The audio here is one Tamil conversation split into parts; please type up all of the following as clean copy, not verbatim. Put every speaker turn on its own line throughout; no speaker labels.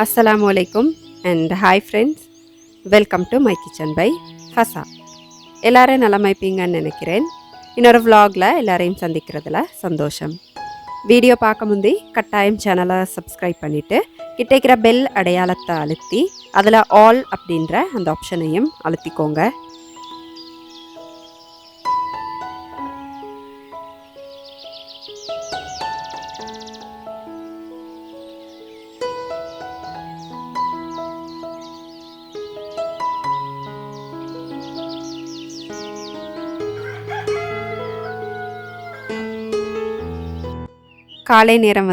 Assalamu alaikum and hi friends. Welcome to my kitchen by Fasa. எல்லாரும் நலமாய்ப்பீங்கன்னு நினைக்கிறேன். இன்னொரு vlogல எல்லாரையும் சந்திக்கிறதுல சந்தோஷம். வீடியோ பார்க்க முந்தி கட்டாயம் சேனலை சப்ஸ்கிரைப் பண்ணிவிட்டு கிட்டேக்கிற பெல் அடையாளத்தை அழுத்தி அதில் ஆல் அப்படின்ற அந்த ஆப்ஷனையும் அழுத்திக்கோங்க. காலை நேரம்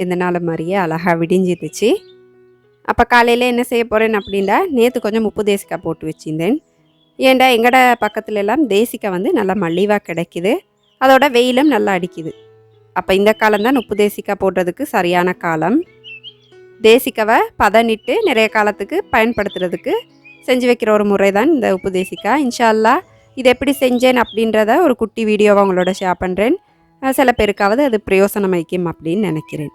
இந்த நாள் மாதிரியே அழகாக விடிஞ்சிருச்சு. அப்போ காலையில் என்ன செய்ய போகிறேன் அப்படின்னா, நேற்று கொஞ்சம் உப்பு தேசிக்காய் போட்டு வச்சுருந்தேன். ஏன்டா எங்கட பக்கத்துல எல்லாம் தேசிக்காய் நல்லா மலிவாக கிடைக்கிது, அதோட வெயிலும் நல்லா அடிக்குது. அப்போ இந்த காலம்தான் உப்பு தேசிக்காய் போடுறதுக்கு சரியான காலம். தேசிக்காவை பதனிட்டு நிறைய காலத்துக்கு பயன்படுத்துறதுக்கு செஞ்சு வைக்கிற ஒரு முறை தான் இந்த உப்பு தேசிக்காய். இன்ஷா அல்லாஹ் இது எப்படி செஞ்சேன் அப்படின்றத ஒரு குட்டி வீடியோவை உங்களோட ஷேர் பண்ணுறேன். சில பேருக்காவது அது பிரயோசனமாய்க்கும் அப்படின்னு நினைக்கிறேன்.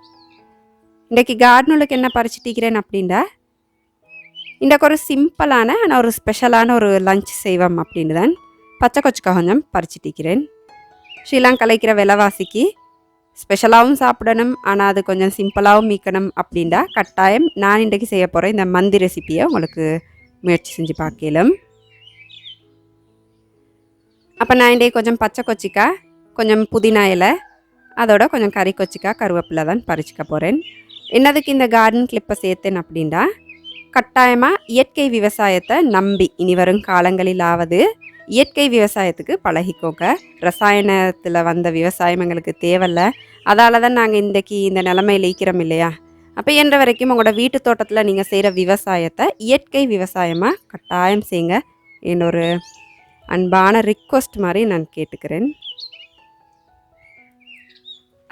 இன்றைக்கி கார்டனுக்கு என்ன பறிச்சிட்டிக்கிறேன் அப்படின்னா, இன்றைக்கு ஒரு சிம்பிளான ஆனால் ஒரு ஸ்பெஷலான ஒரு லஞ்ச் செய்வோம் அப்படின்னு தான் பச்சை கொச்சிக்காய் கொஞ்சம் பறிச்சிட்டிக்கிறேன். ஸ்ரீலங்காவில் இருக்கிற விலைவாசிக்கு ஸ்பெஷலாகவும் சாப்பிடணும், ஆனால் அது கொஞ்சம் சிம்பிளாகவும் மீக்கணும் அப்படின்டா கட்டாயம் நான் இன்றைக்கி செய்ய போகிறேன் இந்த மந்தி ரெசிப்பியை உங்களுக்கு முயற்சி செஞ்சு பார்க்கலாம். அப்போ நான் இன்றைக்கி கொஞ்சம் பச்சை கொச்சிக்காய், கொஞ்சம் புதினா இலை, அதோட கொஞ்சம் கறி கொச்சிக்காய், கருவேப்பிலை தான் பறிச்சிக்க போகிறேன். என்னதுக்கு இந்த கார்டன் கிளிப்பை சேர்த்தேன் அப்படின்னா, கட்டாயமாக இயற்கை விவசாயத்தை நம்பி இனி வரும் காலங்களிலாவது இயற்கை விவசாயத்துக்கு பழகிக்கோங்க. ரசாயனத்தில் வந்த விவசாயம் எங்களுக்கு தேவையில்லை. அதால் தான் நாங்கள் இன்றைக்கி இந்த நிலைமையில் இருக்கிறோம் இல்லையா. அப்போ என்ற வரைக்கும் உங்களோட வீட்டு தோட்டத்தில் நீங்கள் செய்கிற விவசாயத்தை இயற்கை விவசாயமாக கட்டாயம் செய்யுங்க. என்னொரு அன்பான ரிக்வெஸ்ட் மாதிரி நான் கேட்டுக்கிறேன்.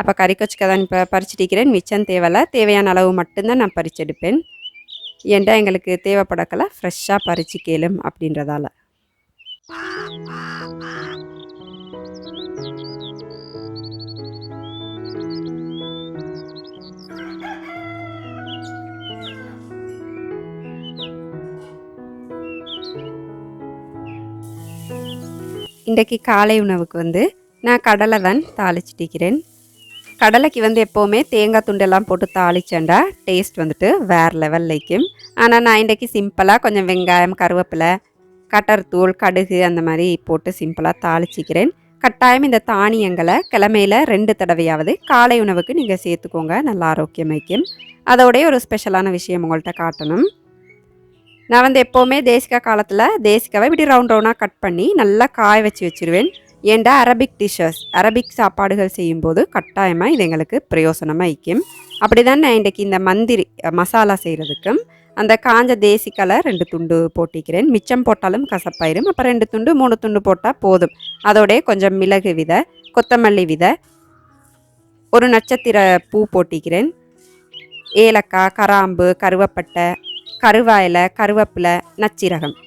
அப்போ கறி கொச்சிக்காய் தான் இப்போ பறிச்சிட்டிக்கிறேன். மிச்சம் தேவையில்லை, தேவையான அளவு மட்டும்தான் நான் பறிச்செடுப்பேன். ஏன்டா எங்களுக்கு தேவைப்படக்கலை ஃப்ரெஷ்ஷாக பறிச்சு கேளும் அப்படின்றதால. இன்றைக்கு காலை உணவுக்கு நான் கடலை தான் தாளிச்சிட்டிக்கிறேன். கடலைக்கு எப்போவுமே தேங்காய் துண்டெல்லாம் போட்டு தாளிச்சேன்டா டேஸ்ட் வேறு லெவல் லைக்கும். ஆனால் நான் இன்றைக்கி சிம்பிளாக கொஞ்சம் வெங்காயம், கருவேப்பிலை, கட்டர்தூள், கடுகு அந்த மாதிரி போட்டு சிம்பிளாக தாளிச்சிக்கிறேன். கட்டாயம் இந்த தானியங்களை கிழமையில் 2 தடவையாவது காலை உணவுக்கு நீங்கள் சேர்த்துக்கோங்க, நல்லா ஆரோக்கியமாய்க்கும். அதோடைய ஒரு ஸ்பெஷலான விஷயம் உங்கள்கிட்ட காட்டணும். நான் எப்போவுமே தேசிக்காய் காலத்தில் தேசிக்காவை இப்படி ரவுண்டாக கட் பண்ணி நல்லா காய வச்சுருவேன். ஏண்டா அரபிக் சாப்பாடுகள் செய்யும்போது கட்டாயமாக இது எங்களுக்கு பிரயோசனமாக இருக்கும். அப்படி தான் நான் இன்றைக்கி இந்த மந்திரி மசாலா செய்கிறதுக்கும் அந்த காஞ்ச தேசிக்காய் 2 துண்டு போட்டிக்கிறேன். மிச்சம் போட்டாலும் கசப்பாயிரும். அப்போ 2 துண்டு 3 துண்டு போட்டால் போதும். அதோடைய கொஞ்சம் மிளகு விதை, கொத்தமல்லி விதை, ஒரு நட்சத்திர பூ போட்டிக்கிறேன். ஏலக்காய், கராம்பு, கருவேப்பட்டை, கருவாயிலை, கருவேப்பிலை, நச்சீரகம்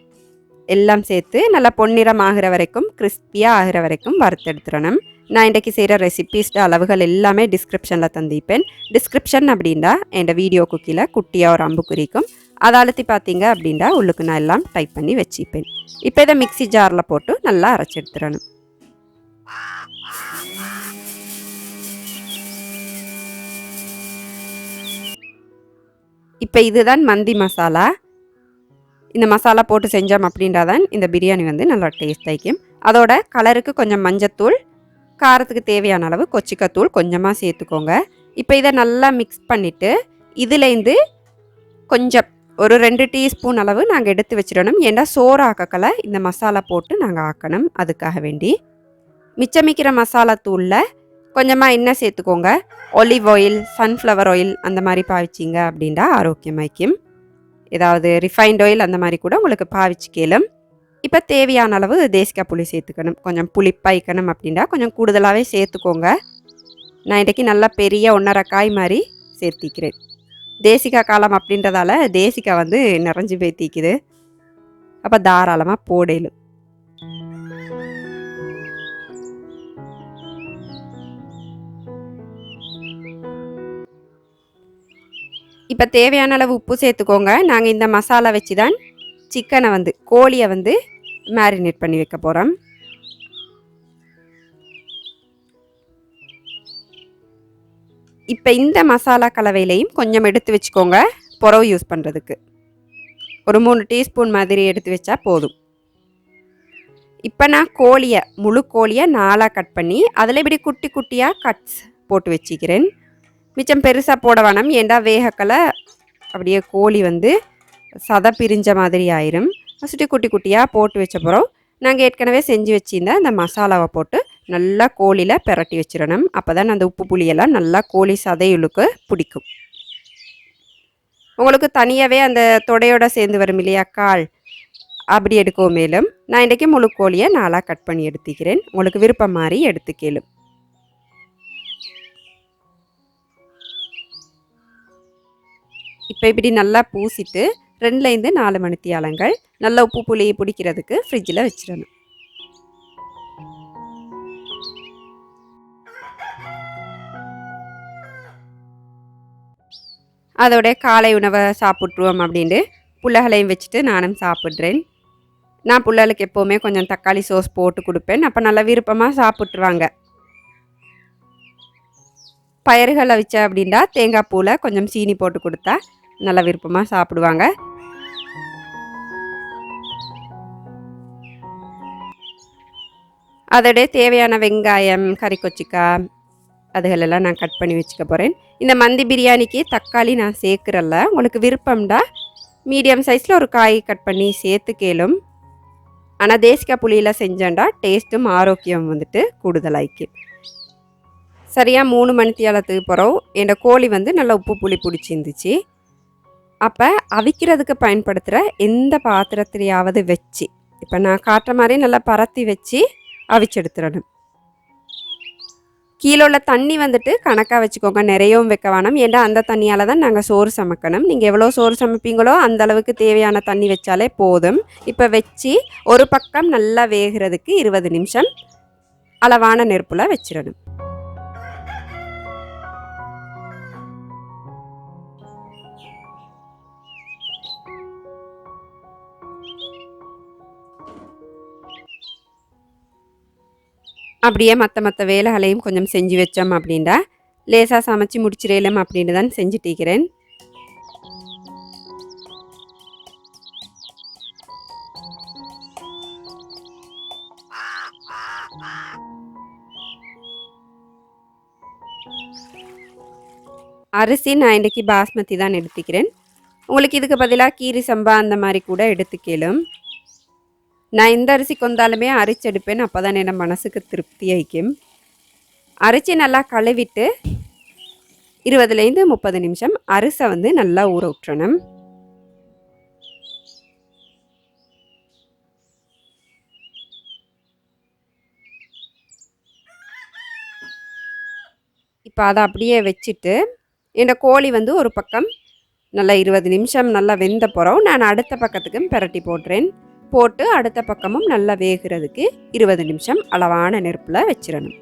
எல்லாம் சேர்த்து நல்லா பொன்னிறம் ஆகிற வரைக்கும், கிறிஸ்பியாக ஆகிற வரைக்கும் வறுத்தெடுத்துடணும். நான் இன்றைக்கி செய்கிற ரெசிபீஸ்ட அளவுகள் எல்லாமே டிஸ்கிரிப்ஷனில் தந்திப்பேன். டிஸ்கிரிப்ஷன் அப்படின்னா என் வீடியோக்கு கீழே குட்டியாக ஒரு அம்பு குறிக்கும், அதை அழுத்தி பார்த்தீங்க அப்படின்னா உள்ளுக்கு நான் எல்லாம் டைப் பண்ணி வச்சுப்பேன். இப்போ இதை மிக்சி ஜாரில் போட்டு நல்லா அரைச்செடுத்துடணும். இப்போ இதுதான் மந்தி மசாலா. இந்த மசாலா போட்டு செஞ்சோம் அப்படின்றாதான் இந்த பிரியாணி நல்லா டேஸ்ட் ஆகிக்கும். அதோட கலருக்கு கொஞ்சம் மஞ்சத்தூள், காரத்துக்கு தேவையான அளவு கொச்சிக்காத்தூள் கொஞ்சமாக சேர்த்துக்கோங்க. இப்போ இதை நல்லா மிக்ஸ் பண்ணிவிட்டு இதுலேருந்து கொஞ்சம் ஒரு 2 டீஸ்பூன் அளவு நாங்கள் எடுத்து வச்சிடணும். ஏன்னா சோறு ஆக்கக்கலை இந்த மசாலா போட்டு நாங்கள் ஆக்கணும். அதுக்காக வேண்டி மிச்சமிக்கிற மசாலா தூளில் கொஞ்சமாக எண்ணெய் சேர்த்துக்கோங்க. ஒலிவ் ஆயில், சன்ஃப்ளவர் ஆயில் அந்த மாதிரி பாவிச்சிங்க அப்படின்னா ஆரோக்கியமாய்க்கும். ஏதாவது ரிஃபைண்ட் ஆயில் அந்த மாதிரி கூட உங்களுக்கு பாவிச்சு கேளும். இப்போ தேவையான அளவு தேசிக்காய் புளி சேர்த்துக்கணும். கொஞ்சம் புளிப்பாய்க்கணும் அப்படின்னா கொஞ்சம் கூடுதலாகவே சேர்த்துக்கோங்க. நான் இன்றைக்கி நல்லா பெரிய 1.5 காய் மாதிரி சேர்த்திக்கிறேன். தேசிக்காய் காலம் அப்படின்றதால தேசிக்காய் நிறைஞ்சு பேத்திக்குது. அப்போ தாராளமாக போடலும். இப்போ தேவையான அளவு உப்பு சேர்த்துக்கோங்க. நாங்கள் இந்த மசாலா வச்சு தான் சிக்கனை வந்து கோழியை வந்து மேரினேட் பண்ணி வைக்க போகிறோம். இப்போ இந்த மசாலா கலவையிலையும் கொஞ்சம் எடுத்து வச்சுக்கோங்க, புறவு யூஸ் பண்ணுறதுக்கு. ஒரு 3 டீஸ்பூன் மாதிரி எடுத்து வச்சா போதும். இப்போ நான் முழு கோழியை 4ஆக கட் பண்ணி அதில் இப்படி குட்டி குட்டியாக கட்ஸ் போட்டு வச்சுக்கிறேன். மிச்சம் பெருசாக போட வேணாம், ஏண்டா வேகக்கலை அப்படியே கோழி வந்து சதை பிரிஞ்ச மாதிரி ஆயிரும். ஃபஸ்ட்டு குட்டி குட்டியாக போட்டு வச்ச பிறகு நாங்கள் ஏற்கனவே செஞ்சு வச்சுருந்த அந்த மசாலாவை போட்டு நல்லா கோழியில் பிரட்டி வச்சிடணும். அப்போ தான் அந்த உப்பு புளியெல்லாம் நல்லா கோழி சதையுளுக்கு பிடிக்கும். உங்களுக்கு தனியாகவே அந்த தொடையோட சேர்ந்து வரும் இல்லையா கால், அப்படி எடுக்கவும் மேலும் நான் இன்றைக்கி முழு கோழியை 4ஆக கட் பண்ணி எடுத்துக்கிறேன். உங்களுக்கு விருப்பம் மாதிரி எடுத்துக்கலும். இப்போ இப்படி நல்லா பூசிட்டு 2லேருந்து 4 மணித்தியாலங்கள் நல்லா உப்பு புளியை பிடிக்கிறதுக்கு ஃப்ரிட்ஜில் வச்சிடணும். அதோட காலை உணவை சாப்பிட்ருவோம் அப்படின்ட்டு புள்ளைகளையும் வச்சுட்டு நானும் சாப்பிட்றேன். நான் புள்ளைகளுக்கு எப்போவுமே கொஞ்சம் தக்காளி சோஸ் போட்டு கொடுப்பேன். அப்போ நல்லா விருப்பமாக சாப்பிட்ருவாங்க. பயறுகளை வச்ச அப்படின்னா தேங்காய் பூவில் கொஞ்சம் சீனி போட்டு கொடுத்தா நல்லா விருப்பமாக சாப்பிடுவாங்க. அதோட தேவையான வெங்காயம், கறிக்கொச்சிக்காய் அதுகளெல்லாம் நான் கட் பண்ணி வச்சுக்க போகிறேன். இந்த மந்தி பிரியாணிக்கு தக்காளி நான் சேர்க்குறல்ல, உங்களுக்கு விருப்பம்டா மீடியம் சைஸில் ஒரு காய் கட் பண்ணி சேர்த்துக்கலும். ஆனால் தேசிக்காய் புளியில் செஞ்சேன்டா டேஸ்ட்டும் ஆரோக்கியம் வந்துட்டு கூடுதலாயிக்கும். சரியாக 3 மணித்தியாலத்துக்கு பிறகு என் கோழி வந்து நல்லா உப்பு புளி பிடிச்சிருந்துச்சு. அப்போ அவிக்கிறதுக்கு பயன்படுத்துகிற எந்த பாத்திரத்திலையாவது வச்சு இப்போ நான் காட்டுற மாதிரி நல்லா பரத்தி வச்சு அவிச்செடுத்துடணும். கீழே உள்ள தண்ணி வந்துட்டு கணக்காக வச்சுக்கோங்க, நிறையவும் வைக்க வேணாம். ஏன்னா அந்த தண்ணியால் தான் நாங்கள் சோறு சமைக்கணும். நீங்கள் எவ்வளோ சோறு சமைப்பீங்களோ அந்த அளவுக்கு தேவையான தண்ணி வச்சாலே போதும். இப்போ வச்சு ஒரு பக்கம் நல்லா வேகிறதுக்கு 20 நிமிஷம் அளவான நெருப்பில் வச்சிடணும். அப்படியே மற்ற வேலைகளையும் கொஞ்சம் செஞ்சு வச்சோம் அப்படின்டா லேசாக சமைச்சு முடிச்சிடலாம் அப்படின்னு தான் செஞ்சுட்டிக்கிறேன். அரிசி நான் இன்றைக்கி பாஸ்மதி தான் எடுத்துக்கிறேன். உங்களுக்கு இதுக்கு பதிலாக கீரி சம்பா அந்த மாதிரி கூட எடுத்துக்கலும். நான் இந்த அரிசி கொந்தாலுமே அரிச்செடுப்பேன், அப்போ தான் என் மனசுக்கு திருப்தி ஆயிக்கும். அரிசி நல்லா கழுவிட்டு 20லேருந்து 30 நிமிஷம் அரிசை வந்து நல்லா ஊற விட்டுறணும். இப்போ அதை அப்படியே வச்சுட்டு என் கோழி வந்து ஒரு பக்கம் நல்லா 20 நிமிஷம் நல்லா வெந்த பிறகு நான் அடுத்த பக்கத்துக்கும் பிரட்டி போட்டுறேன். போட்டு அடுத்த பக்கமும் நல்லா வேகிறதுக்கு 20 நிமிஷம் அளவான நெருப்பில் வச்சிடணும்.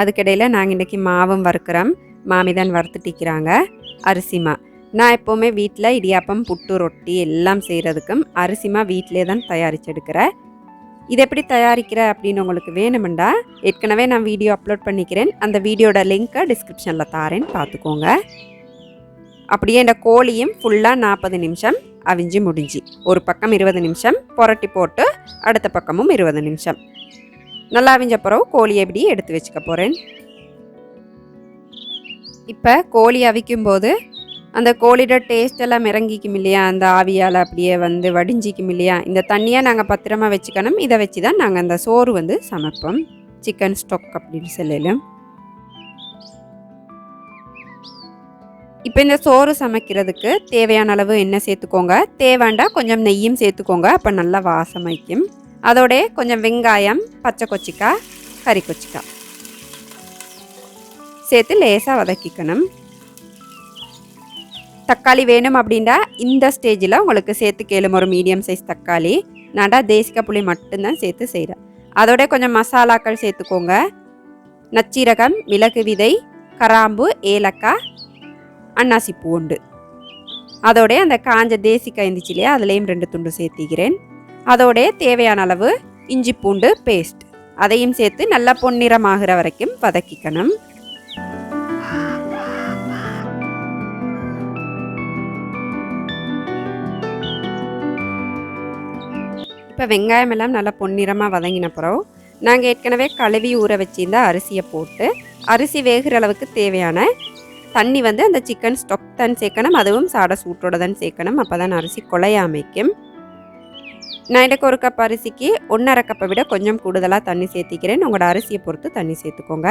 அதுக்கிடையில் நாங்கள் இன்றைக்கி மாவும் வறுக்கிறோம். மாமி தான் வறுத்துட்டிக்கிறாங்க அரிசிமா. நான் எப்போவுமே வீட்டில் இடியாப்பம், புட்டு, ரொட்டி எல்லாம் செய்கிறதுக்கும் அரிசிமா வீட்டிலே தான் தயாரிச்செடுக்கிறேன். இது எப்படி தயாரிக்கிற அப்படின்னு உங்களுக்கு வேணுமெண்டா ஏற்கனவே நான் வீடியோ அப்லோட் பண்ணிக்கிறேன். அந்த வீடியோட லிங்க்கை டிஸ்கிரிப்ஷனில் தாரேன், பார்த்துக்கோங்க. அப்படியே இந்த கோழியும் ஃபுல்லாக 40 நிமிஷம் அவிஞ்சு முடிஞ்சு ஒரு பக்கம் 20 நிமிஷம் புரட்டி போட்டு அடுத்த பக்கமும் 20 நிமிஷம் நல்லா அவிஞ்ச பிறகு கோழியை எப்படி எடுத்து வச்சுக்க போகிறேன். இப்போ கோழி அவிக்கும்போது அந்த கோழியோட டேஸ்ட் எல்லாம் இறங்கிக்கும் இல்லையா, அந்த ஆவியால் அப்படியே வந்து வடிஞ்சிக்கும் இல்லையா, இந்த தண்ணியை நாங்கள் பத்திரமா வச்சுக்கணும். இதை வச்சு தான் நாங்கள் அந்த சோறு வந்து சமைப்போம், சிக்கன் ஸ்டொக் அப்படின்னு சொல்லலாம். இப்போ இந்த சோறு சமைக்கிறதுக்கு தேவையான அளவு எண்ணெய் சேர்த்துக்கோங்க. தேவைண்டா கொஞ்சம் நெய்யும் சேர்த்துக்கோங்க, அப்போ நல்லா வாசம் வைக்கும். அதோட கொஞ்சம் வெங்காயம், பச்சை கொச்சிக்காய், கறி கொச்சிக்காய் சேர்த்து லேசாக வதக்கிக்கணும். தக்காளி வேணும் அப்படின்னா இந்த ஸ்டேஜில் உங்களுக்கு சேர்த்து கேளும் ஒரு மீடியம் சைஸ் தக்காளி. நான்டா தேசிக்காய் புளி மட்டும்தான் சேர்த்து செய்கிறேன். அதோட கொஞ்சம் மசாலாக்கள் சேர்த்துக்கோங்க. நச்சீரகம், மிளகு விதை, கராம்பு, ஏலக்காய், அன்னாசி பூண்டு. அதோட அந்த காஞ்ச தேசிக்காய் இருந்துச்சு இல்லையா, அதுலேயும் 2 துண்டு சேர்த்திக்கிறேன். அதோட தேவையான அளவு இஞ்சி பூண்டு பேஸ்ட் அதையும் சேர்த்து நல்லா பொன்னிறமாகிற வரைக்கும் வதக்கிக்கணும். இப்போ வெங்காயம் எல்லாம் நல்லா பொன்னிறமாக வதங்கின பிறகு நாங்கள் ஏற்கனவே கழுவி ஊற வச்சிருந்த அரிசியை போட்டு அரிசி வேகிற அளவுக்கு தேவையான தண்ணி வந்து அந்த சிக்கன் ஸ்டொக் தான் சேர்க்கணும். அதுவும் சாட சூட்டோட தான் சேர்க்கணும். அப்போ தான் அரிசி குழையாமைக்கும். நான் எனக்கு 1 கப் அரிசிக்கு 1.5 கப்பை விட கொஞ்சம் கூடுதலாக தண்ணி சேர்த்திக்கிறேன். உங்களோட அரிசியை பொறுத்து தண்ணி சேர்த்துக்கோங்க.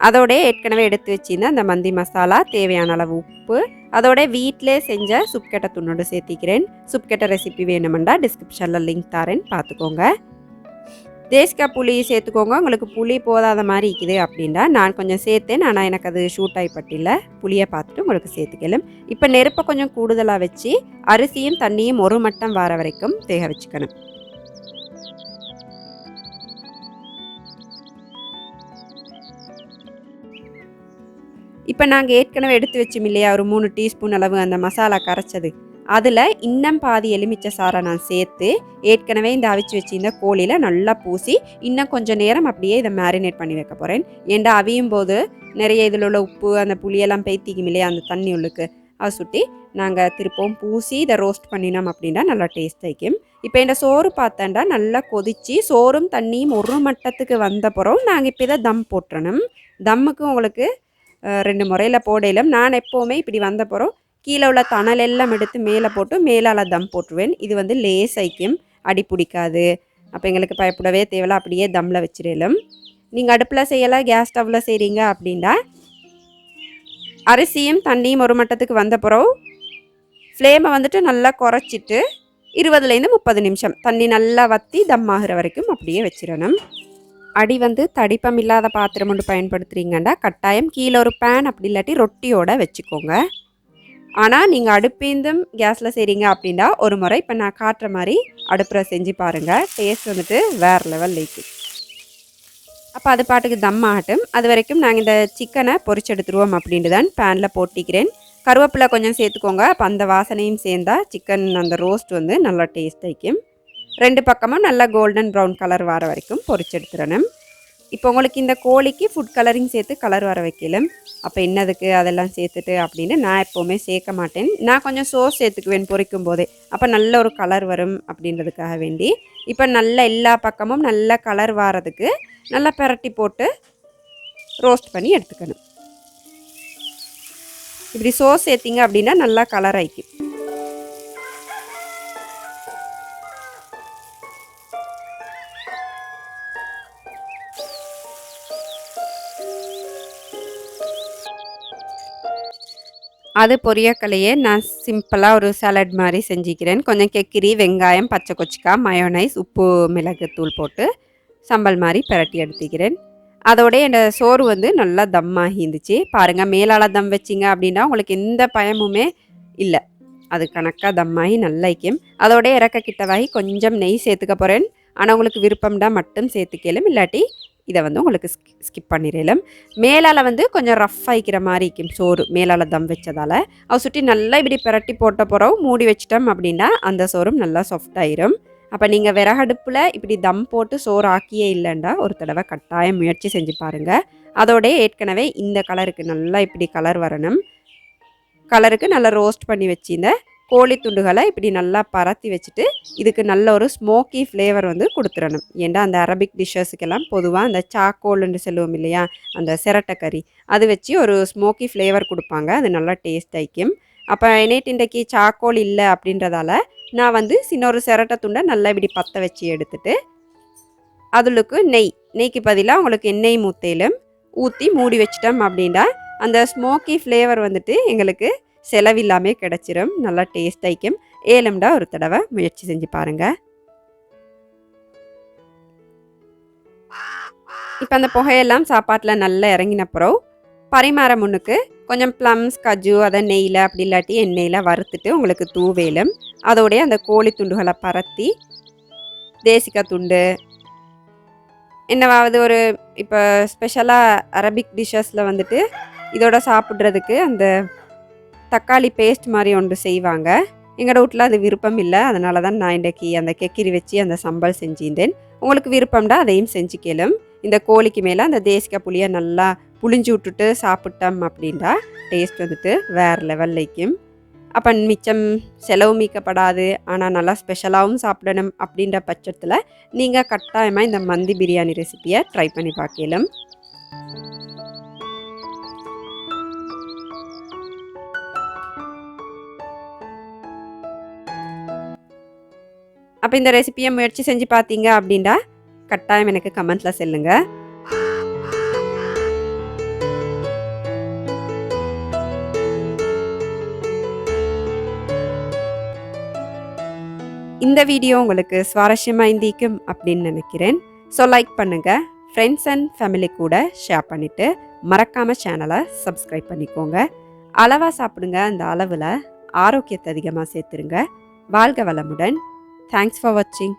அதோட ஏற்கனவே எடுத்து வச்சிருந்த அந்த மந்தி மசாலா, தேவையான அளவு உப்பு, அதோட வீட்டிலே செஞ்ச சுப்கெட்டை துண்ணோடு சேர்த்திக்கிறேன். சுப்கெட்டை ரெசிபி வேணுமெண்டா டிஸ்கிரிப்ஷனில் லிங்க் தரேன், பார்த்துக்கோங்க. தேசிக்காய் புளி சேர்த்துக்கோங்க. உங்களுக்கு புளி போதாத மாதிரி இருக்குது அப்படின்னா நான் கொஞ்சம் சேர்த்தேன். ஆனால் எனக்கு அது ஷூட் ஆகிப்பட்டில்லை. புளியை பார்த்துட்டு உங்களுக்கு சேர்த்துக்கலாம். இப்போ நெருப்பை கொஞ்சம் கூடுதலாக வச்சு அரிசியும் தண்ணியும் ஒரு மட்டம் வர வரைக்கும் வேக வச்சுக்கணும். இப்போ நாங்கள் ஏற்கனவே எடுத்து வச்சோம் இல்லையா, ஒரு 3 டீஸ்பூன் அளவு அந்த மசாலா கரைச்சது, அதில் இன்னும் பாதி எலுமிச்சை சாரை நான் சேர்த்து ஏற்கனவே இந்த அவிச்சு வச்சிருந்த கோழியில் நல்லா பூசி இன்னும் கொஞ்சம் நேரம் அப்படியே இதை மேரினேட் பண்ணி வைக்க போகிறேன். ஏண்டா அவியும் போது நிறைய இதில் உள்ள உப்பு அந்த புளியெல்லாம் பேத்திக்கும் இல்லையா, அந்த தண்ணி உள்ளுக்கு அதை சுட்டி நாங்கள் திருப்பவும் பூசி இதை ரோஸ்ட் பண்ணினோம் அப்படின்னா நல்லா டேஸ்ட் ஆகிக்கும். இப்போ இந்த சோறு பார்த்தேன்டா நல்லா கொதித்து சோறும் தண்ணியும் ஒரு மட்டத்துக்கு வந்த பிறகு நாங்கள் இப்போ இதை தம் போட்டுறணும். தம்முக்கு உங்களுக்கு 2 முறையில் போடையிலும் நான் எப்போவுமே இப்படி வந்த பிறகு கீழே உள்ள தணல் எல்லாம் எடுத்து மேலே போட்டு மேலால் தம் போட்டுருவேன். இது வந்து லேசாய்க்கும், அடி பிடிக்காது. அப்போ எங்களுக்கு பயப்படவே தேவையில்ல, அப்படியே தம்மில் வச்சிடலும். நீங்கள் அடுப்பில் செய்யலாம், கேஸ் ஸ்டவ்வில் செய்கிறீங்க அப்படின்னா அரிசியும் தண்ணியும் ஒரு மட்டத்துக்கு வந்த பிறகு ஃப்ளேமை வந்துட்டு நல்லா குறைச்சிட்டு 20லேருந்து 30 நிமிஷம் தண்ணி நல்லா வற்றி தம் ஆகிற வரைக்கும் அப்படியே வச்சிடணும். அடி வந்து தடிப்பம் இல்லாத பாத்திரம் ஒன்று பயன்படுத்துகிறீங்கன்னா கட்டாயம் கீழே ஒரு பேன் அப்படி இல்லாட்டி ரொட்டியோட வச்சுக்கோங்க. ஆனால் நீங்கள் அடுப்பேந்தும் கேஸில் செய்கிறீங்க அப்படின்னா ஒரு முறை இப்போ நான் காட்டுற மாதிரி அடுப்பில் செஞ்சு பாருங்கள். டேஸ்ட் வந்துட்டு வேறு லெவல் இருக்கும். அப்போ அது பாட்டுக்கு தம் ஆகட்டும். அது வரைக்கும் நாங்கள் இந்த சிக்கனை பொரிச்சு எடுத்துருவோம் அப்படின்ட்டு தான் பேனில் போட்டிக்கிறேன். கருவேப்பிலை கொஞ்சம் சேர்த்துக்கோங்க. அப்போ அந்த வாசனையும் சேர்ந்தா சிக்கன் அந்த ரோஸ்ட் வந்து நல்லா டேஸ்ட் ஆகிக்கும். 2 பக்கமும் நல்லா கோல்டன் ப்ரௌன் கலர் வர வரைக்கும் பொரிச்சு எடுத்துடணும். இப்போ உங்களுக்கு இந்த கோழிக்கு ஃபுட் கலரிங் சேர்த்து கலர் வர வைக்கலாம். அப்போ என்னதுக்கு அதெல்லாம் சேர்த்துட்டு அப்படின்னு நான் எப்போவுமே சேர்க்க மாட்டேன். நான் கொஞ்சம் சோஸ் சேர்த்துக்குவேன் பொரிக்கும் போதே, அப்போ நல்ல ஒரு கலர் வரும் அப்படின்றதுக்காக வேண்டி. இப்போ நல்ல எல்லா பக்கமும் நல்ல கலர் வரதுக்கு நல்லா பிரட்டி போட்டு ரோஸ்ட் பண்ணி எடுத்துக்கணும். இப்படி சோஸ் சேர்த்திங்க அப்படின்னா நல்லா கலர் ஆகிக்கும். அது பொரியக்கலையே நான் சிம்பிளாக ஒரு சாலட் மாதிரி செஞ்சுக்கிறேன். கொஞ்சம் கெக்கிரி, வெங்காயம், பச்சை கொச்சிக்காய், மயோனைஸ், உப்பு மிளகு தூள் போட்டு சம்பல் மாதிரி பிரட்டி எடுத்துக்கிறேன். அதோடய இந்த சோறு வந்து நல்லா தம்மாகி இருந்துச்சு பாருங்கள். மேலால் தம் வச்சிங்க அப்படின்னா உங்களுக்கு எந்த பயமுமே இல்லை. அது கணக்காக தம்மாகி நல்லாய்க்கும். அதோடய இறக்க கிட்டவாகி கொஞ்சம் நெய் சேர்த்துக்க போகிறேன். ஆனால் உங்களுக்கு விருப்பம்டா மட்டும் சேர்த்துக்கலும், இல்லாட்டி இதை வந்து உங்களுக்கு ஸ்கிப் பண்ணிடலாம். மேலால் வந்து கொஞ்சம் ரஃப் ஆகிக்கிற மாதிரி இருக்கும் சோறு, மேலால் தம் வச்சதால். அதை சுற்றி நல்லா இப்படி பிரட்டி போட்ட பிறகு மூடி வச்சிட்டோம் அப்படின்னா அந்த சோறும் நல்லா சாஃப்ட் ஆயிரும். அப்போ நீங்கள் விறகடுப்பில் இப்படி தம் போட்டு சோறு ஆக்கியே இல்லைண்டா ஒரு தடவை கட்டாயம் முயற்சி செஞ்சு பாருங்கள். அதோடய ஏற்கனவே இந்த கலருக்கு நல்லா இப்படி கலர் வரணும். கலருக்கு நல்லா ரோஸ்ட் பண்ணி வச்சிருந்த கோழி துண்டுகளை இப்படி நல்லா பரத்தி வச்சுட்டு இதுக்கு நல்ல ஒரு ஸ்மோக்கி ஃப்ளேவர் வந்து கொடுத்துடணும். ஏன்னா அந்த அரபிக் டிஷ்ஷஸுக்கெல்லாம் பொதுவாக அந்த சாக்கோல்னு சொல்லுவோம் இல்லையா, அந்த சிரட்டை கறி, அது வச்சு ஒரு ஸ்மோக்கி ஃப்ளேவர் கொடுப்பாங்க. அது நல்லா டேஸ்ட் ஆகிக்கும். அப்போ நேற்று இன்றைக்கி சாக்கோல் இல்லை அப்படின்றதால நான் வந்து சின்ன ஒரு சிரட்டை துண்டை நல்லா இப்படி பற்ற வச்சு எடுத்துட்டு அதுக்கு நெய்க்கு பதிலாக உங்களுக்கு எண்ணெய் மூத்தையிலும் ஊற்றி மூடி வச்சிட்டோம் அப்படின்னா அந்த ஸ்மோக்கி ஃப்ளேவர் வந்துட்டு எங்களுக்கு செலவில்லாமல் கிடச்சிரும். நல்லா டேஸ்ட் ஆகிக்கும். ஏலம்டா ஒரு தடவை முயற்சி செஞ்சு பாருங்கள். இப்போ அந்த புகையெல்லாம் சாப்பாட்டில் நல்லா இறங்கினப்புறம் பரிமாற முன்னுக்கு கொஞ்சம் ப்ளம்ஸ் கஜு அதை நெய்யில் அப்படி இல்லாட்டி எண்ணெயில் வறுத்துட்டு உங்களுக்கு தூவேலும் அதோடைய அந்த கோழி துண்டுகளை பரத்தி தேசிக்காய் துண்டு என்னவாவது ஒரு இப்போ ஸ்பெஷலாக அரபிக் டிஷ்ஷஸில் வந்துட்டு இதோட சாப்பிட்றதுக்கு அந்த தக்காளி பேஸ்ட் மாதிரி ஒன்று செய்வாங்க. எங்களோட வீட்டில் அது விருப்பம் இல்லை, அதனால தான் நான் இன்றைக்கி அந்த கெக்கிரி வச்சு அந்த சம்பல் செஞ்சிருந்தேன். உங்களுக்கு விருப்பம்டா அதையும் செஞ்சுக்கலும். இந்த கோழிக்கு மேலே அந்த தேசிக்காய் புளியை நல்லா புளிஞ்சு விட்டுட்டு சாப்பிட்டோம் அப்படின்டா டேஸ்ட் வந்துட்டு வேறு லெவல்லைக்கும். அப்போ மிச்சம் செலவு மீக்கப்படாது, ஆனால் நல்லா ஸ்பெஷலாகவும் சாப்பிடணும் அப்படின்ற பட்சத்தில் நீங்கள் கட்டாயமாக இந்த மந்தி பிரியாணி ரெசிப்பியை ட்ரை பண்ணி பார்க்கலாம். அப்போ இந்த ரெசிப்பியை முயற்சி செஞ்சு பார்த்தீங்க அப்படின்டா கட்டாயம் எனக்கு கமெண்ட்டில் சொல்லுங்கள். இந்த வீடியோ உங்களுக்கு சுவாரஸ்யமாக இருந்திக்கும் அப்படின்னு நினைக்கிறேன். ஸோ லைக் பண்ணுங்கள், ஃப்ரெண்ட்ஸ் அண்ட் ஃபேமிலி கூட ஷேர் பண்ணிவிட்டு மறக்காமல் சேனலை சப்ஸ்கிரைப் பண்ணிக்கோங்க. அளவாக சாப்பிடுங்க, அந்த அளவில் ஆரோக்கியத்தை அதிகமாக சேர்த்துருங்க. வாழ்க வளமுடன். தேங்க்ஸ் ஃபார் வாட்சிங்.